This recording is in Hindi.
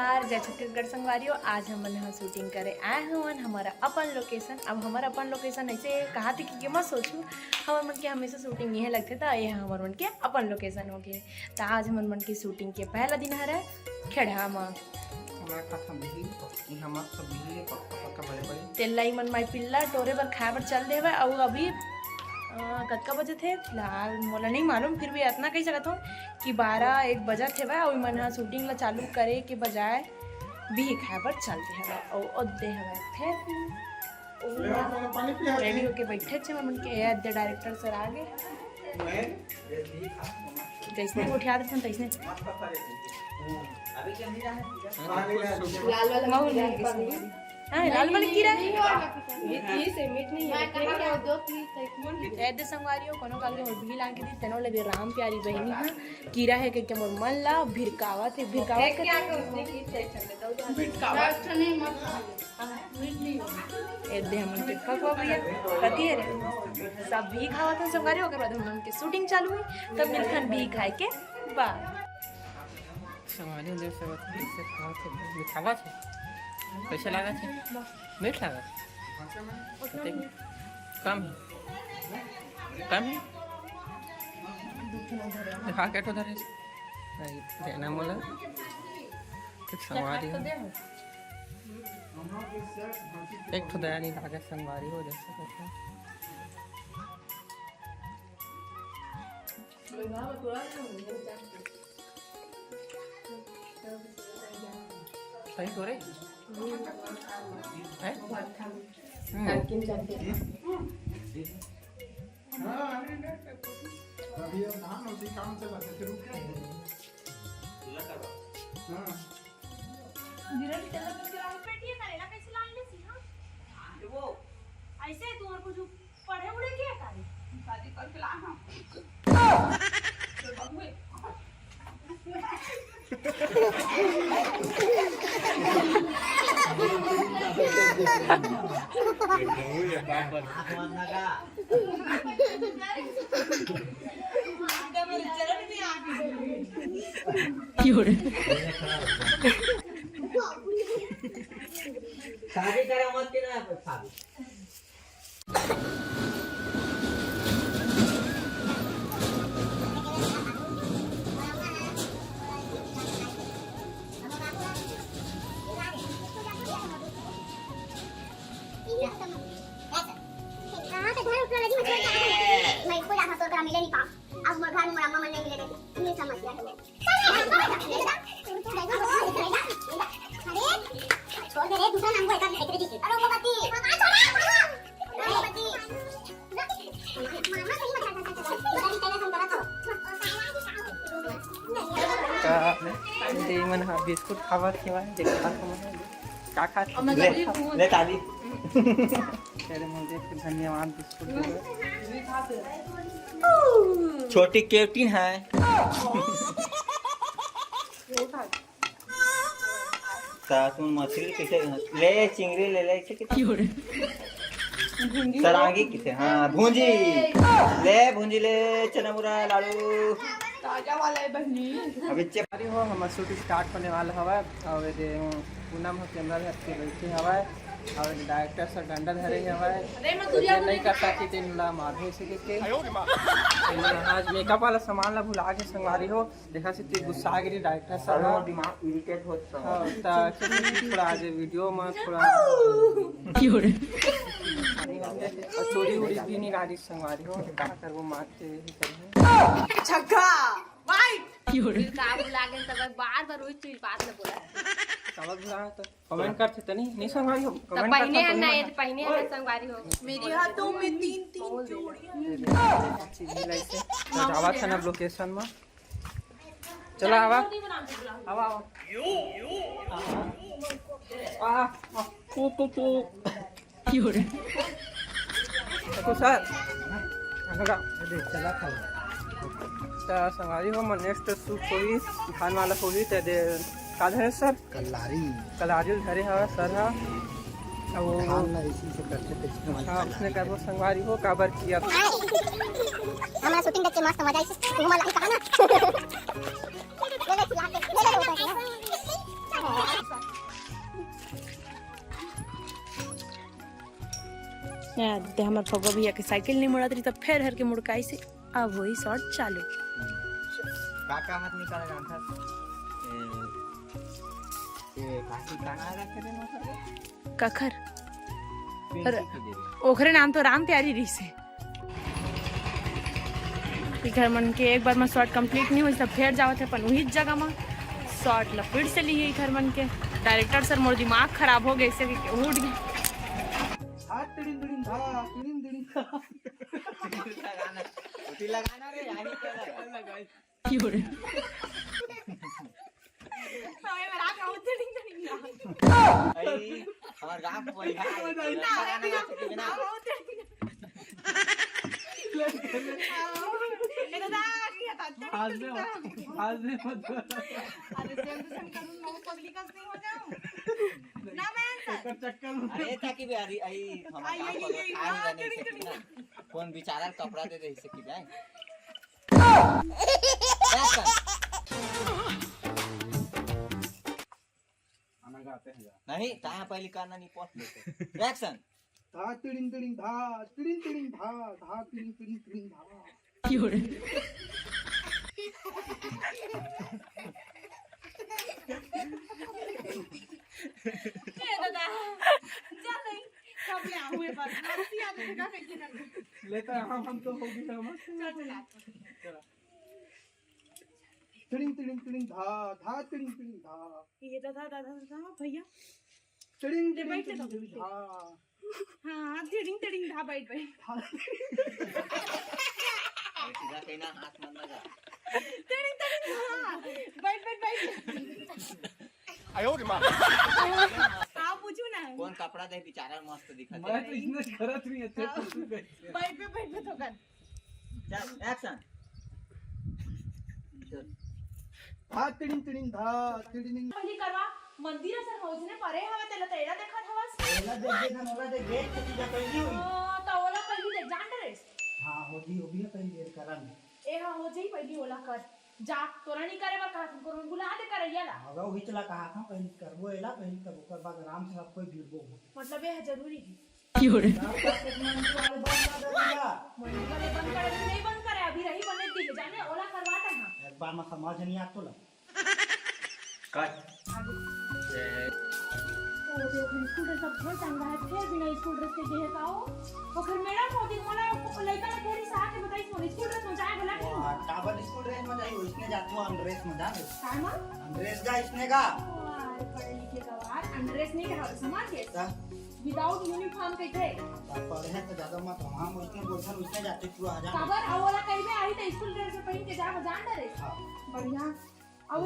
जोहार जय छत्तीसगढ़ संगवारियों। आज हम यहाँ शूटिंग करे आए हुए हमारा अपन लोकेशन। अब हमारा अपन लोकेशन ऐसे कहा थी कि मत सोचू, हमारे मन के हमेशा शूटिंग यह लगते था, ये हमारे मन के अपन लोकेशन हो गए। तो आज हमारे मन की शूटिंग के पहला दिन है खेड़ा में तेलाई मन माई पिल्ला टोरे पर खाए पर चल दे। और अभी कतका बजे थे फिलहाल मोला नहीं मालूम, फिर भी इतना कही सकता हूँ कि 12-1 बजा थे वह। और मन हाँ शूटिंग ला चालू करे के बजाय भी खाए पर चलते हैं और ओदे हवा फिर रेडी होके बैठे थे मन के अद्दे डायरेक्टर सर आगे जैसे उठा देते तैसने लाल वाले कीड़ा ऐदे संगवारियों कोनो काल के भी लान के दी तनो लगे राम प्यारी बहनी हां कीड़ा है के मोर मन ला भिरकावत है भिरकावत क्या उसने की भिरकावत नहीं मत ऐदे हम के पकवा भैया कती है रे सब भी खावत है संगवारियों। ओकर बाद हम के शूटिंग चालू हुई तब मिलखन भी खाए के बाद संगवारियों देख सब से खावत है मिठावत है कैसे लगा थे मीठ लगा कम है हाँ क्या तो धरे देना मोला एक संगवारी एक तो दया नहीं लागे संगवारी हो जैसे करता सही तो रे ऐसे तू और कुछ पढ़े उड़े क्या करे शादी करके लाना शादी करे मत के ना शादी मिले नहीं पाओ अब मोर घर में अम्मा मन नहीं मिले थे नहीं समझ गया अरे छोड़ दे रे दूसरा नाम को एक देख रही अरे वो बती मामा बती मामा कहीं मत बता तेरा हम करा तो दे मन हा बिस्कुट खावत के बाद देखा का खा ले ताली तेरे मुझे धन्यवाद बिस्कुट छोटी कैप्टन है तुम मछली किसे ले चिंगड़ी ले ले सरांगी किसे हाँ भूंजी ले चना मुरा लाडू ताजा वाला है बहनी। अभी चेपारी हो हम शूट स्टार्ट होने वाला हवा और ये पूनम हो कैमरा धर के बैठे हवा और डायरेक्टर सर डंडा धरे हवा नहीं कर सकती तीन ला मार से के आज मेकअप वाला सामान ला भुला के संगवारी हो देखा से ती गुस्सा गिरी डायरेक्टर सर दिमाग इरिटेट होता हां ता थोड़ा आज वीडियो में थोड़ा और चोरी उड़ी भी नहीं गाड़ी संगवारी हो का कर वो मारते ही करें छक्का वाइट काबू लागे तब बार रोज चीज बात न बोला समझ बुला तो कमेंट करते तो नहीं संगवारी हो कमेंट पहने है ना ये पहने है संगवारी हो मेरे हाथों में 3 जोड़ियां चीज लाइसे जावा था ना लोकेशन में चला आवा आवा आवा आ तू क्यों तो सर अनगा देख चला था ता संगवारी हो मन नेक्स्ट शूट होई धान वाला होई ते दे का है सर कलारी धरे हवा सर हा अब इसी से करते थे उसने कर वो संगवारी हो काबर किया हमारा शूटिंग देख के मस्त मजा आई घुमा लगी कहा ना ले ले खिला के ले ले यार ते हमार फगवा भैया के साइकिल नहीं मुड़त रही, तब फिर हर के मुड़काई से अब वही शॉट चालू। काका हाथ निकाला जान था ये काकी काना रखे थे ना कखर पेंसिल अरे की दे ओखरे नाम तो राम तैयारी रही से। घर मन के एक बार में शॉर्ट कंप्लीट नहीं हुई तब फिर जाओ थे अपन वही जगह में शॉर्ट लपेट से लिए घर मन के। डायरेक्टर सर मोर दिमाग खराब हो गए इससे उठ गए। लगाना उठी लगाना रे यानी क्या लगाई आई हमार गांव को बोल अरे ताकि भी आई आई हमार गांव को खाए नहीं सकी ना कौन बेचारा कपड़ा दे दे सकी जाए नहीं ता पहले करना नहीं पहुंच लेते एक्शन धा तिड़िंग तिड़िंग धा तिड़िंग तिड़िंग धा धा तिड़िंग तिड़िंग तिड़िंग धा लेता हम तो हो गया हम तिड़िंग तिड़िंग तिड़िंग धा धा तिड़िंग तिड़िंग धा ये दादा दादा दादा भैया तिड़िंग ले तिड़िंग बैठ ले तिड़िंग धा हाँ तिड़िंग तिड़िंग धा बैठ बैठ सीधा कहना हाथ मत लगा तिड़िंग तिड़िंग धा बैठ बैठ बैठ आयो रे मां हाँ पूछू ना कौन कपड़ा दे बेचारा मस्त दिखता मैं तो इतना खरत नहीं अच्छे बैठ पे तो कर चल एक्शन धा तिड़िंग तिड़िंग धा तिड़िंग पहिली करवा मंदिर सर होजने परे हवा त्याला तेरा देखत हवास एला देख देखा नोला दे गेट से तुझा पहिली हुई तो ओला पहिली देख जान ड्रेस हां होगी वो भी पहले देर करन ए हां हो जाई पहिली ओला कर जा तोरा नहीं करे बर कहा तुमको बुला दे करैया ला अगर वही चला कहा था पहले करबो एला पहले तब ओकर बाद आराम से सब कोई गिरबो मतलब ये है जरूरी है क्यों रे मंदिर वाले बंद करे नहीं बंद करे अभी रही बने दी जाने ओला करवाता हां एक बार में समझ नहीं आता तो कट ओ देखो स्कूल ड्रेस सब बहुत चंगा है फिर बिना स्कूल ड्रेस के देह काओ वो घर मेरा मोदी मोला लइका ने फेरी सा के बताई स्कूल ड्रेस में जाए बोला कि टावर स्कूल ड्रेस में जाई उसने जातो अंड्रेस में जाने काय मां अंड्रेस का इसने का पढ़े लिखे का बात अंड्रेस नहीं कहा समझ गए विदाउट यूनिफॉर्म के थे पढ़े तो ज्यादा मत हम उसने बोलकर उसने जाते पूरा हजार खबर अवला कहीं भी आई तो स्कूल ड्रेस में पहन के जा जान डरे हां बढ़िया